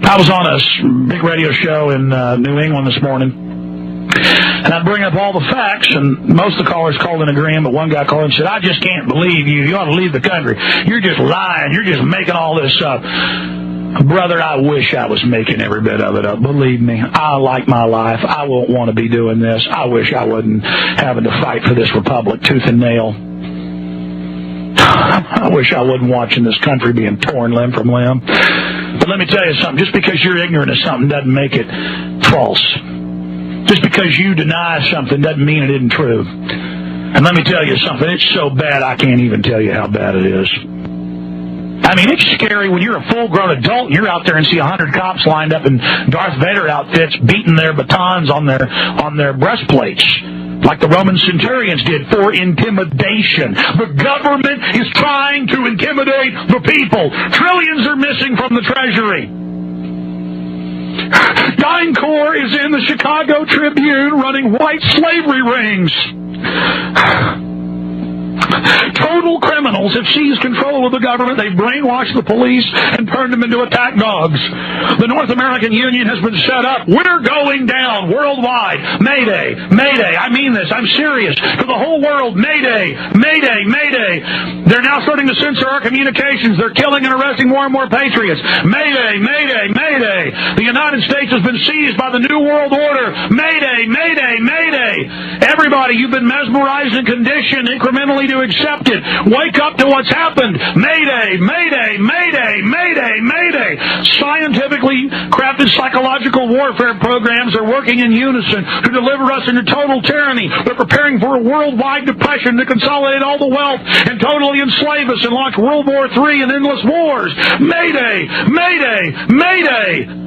I was on a big radio show in New England this morning, and I'd bring up all the facts, and most of the callers called in agreement, but one guy called and said, I just can't believe you. You ought to leave the country. You're just lying. You're just making all this up. Brother, I wish I was making every bit of it up. Believe me, I like my life. I won't want to be doing this. I wish I wasn't having to fight for this republic tooth and nail. I wish I wasn't watching this country being torn limb from limb. But let me tell you something. Just because you're ignorant of something doesn't make it false. Just because you deny something doesn't mean it isn't true. And let me tell you something. It's so bad I can't even tell you how bad it is. I mean, it's scary when you're a full-grown adult and you're out there and see 100 cops lined up in Darth Vader outfits beating their batons on their breastplates, like the Roman centurions did, for intimidation. The government is trying to intimidate the people. Trillions are missing from the Treasury. DynCorp is in the Chicago Tribune running white slavery rings. Total criminals have seized control of the government. They've brainwashed the police and turned them into attack dogs. The North American Union has been set up. We're going down worldwide. Mayday, Mayday. I mean this. I'm serious. For the whole world, Mayday, Mayday, Mayday. They're now starting to censor our communications. They're killing and arresting more and more patriots. Mayday, Mayday, Mayday. The United States has been seized by the New World Order. Mayday, Mayday, Mayday. Everybody, you've been mesmerized and conditioned incrementally to accept it. Wake up to what's happened. Mayday, Mayday, Mayday, Mayday, Mayday. Scientifically crafted psychological warfare programs are working in unison to deliver us into total tyranny. They're preparing for a worldwide depression to consolidate all the wealth and totally enslave us and launch World War III and endless wars. Mayday, Mayday, Mayday.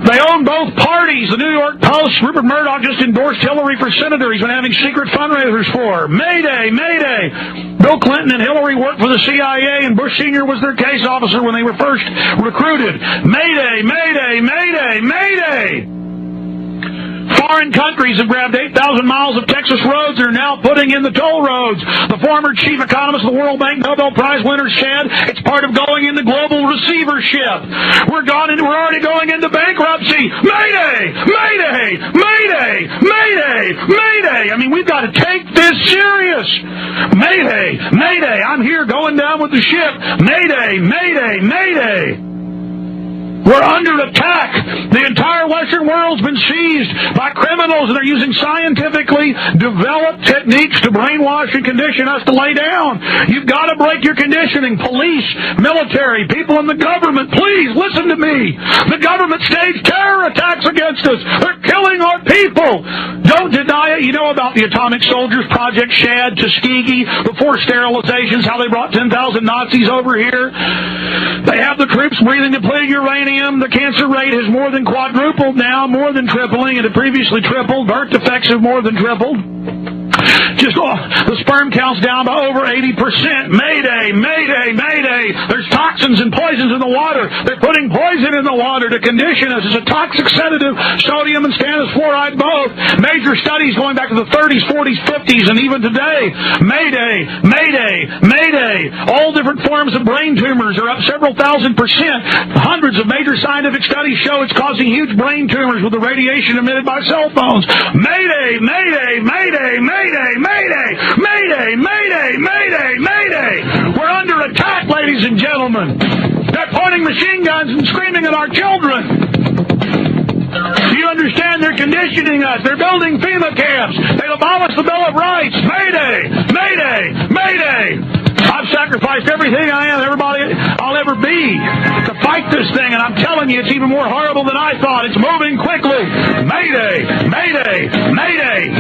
They own both parties. The New York Post, Rupert Murdoch just endorsed Hillary for senator. He's been having secret fundraisers for her. Mayday, Mayday. Bill Clinton and Hillary worked for the CIA, and Bush Sr. was their case officer when they were first recruited. Mayday, Mayday, Mayday, Mayday. Foreign countries have grabbed 8,000 miles of Texas roads and are now putting in the toll roads. The former chief economist of the World Bank Nobel Prize winner said it's part of going into global receivership. We're already going into bankruptcy. Mayday! Mayday! Mayday! Mayday! Mayday! I mean, we've got to take this serious. Mayday! Mayday! I'm here going down with the ship. Mayday! Mayday! Mayday! We're under attack. The entire Western world's been seized by criminals, and they're using scientifically developed techniques to brainwash and condition us to lay down. You've got to break your conditioning. Police, military, people in the government, please listen to me. The government staged terror attacks against us. They're killing our people. Don't deny it. You know about the Atomic Soldiers, Project Shad, Tuskegee, the forced sterilizations, how they brought 10,000 Nazis over here. They have the troops breathing depleted uranium. The cancer rate has more than quadrupled now, more than tripling. It had previously tripled. Birth defects have more than tripled. Just the sperm count's down by over 80%. Mayday, Mayday, Mayday. There's toxins and poisons in the water. They're putting poison in the water to condition us. It's a toxic sedative, sodium and stannous fluoride both. Major studies going back to the 30s, 40s, 50s, and even today. Mayday, Mayday, Mayday. All different forms of brain tumors are up several thousand percent. Hundreds of major scientific studies show it's causing huge brain tumors with the radiation emitted by cell phones. Mayday, Mayday, Mayday, Mayday, Mayday, Mayday, Mayday, Mayday, Mayday. We're under attack, ladies and gentlemen. They're pointing machine guns and screaming at our children. Do you understand? They're conditioning us. They're building FEMA camps. They've abolished the Bill of Rights. Mayday, Mayday, Mayday. I've sacrificed everything I am, everybody I'll ever be to fight this thing, and I'm telling you, it's even more horrible than I thought. It's moving quickly. Mayday, Mayday, Mayday,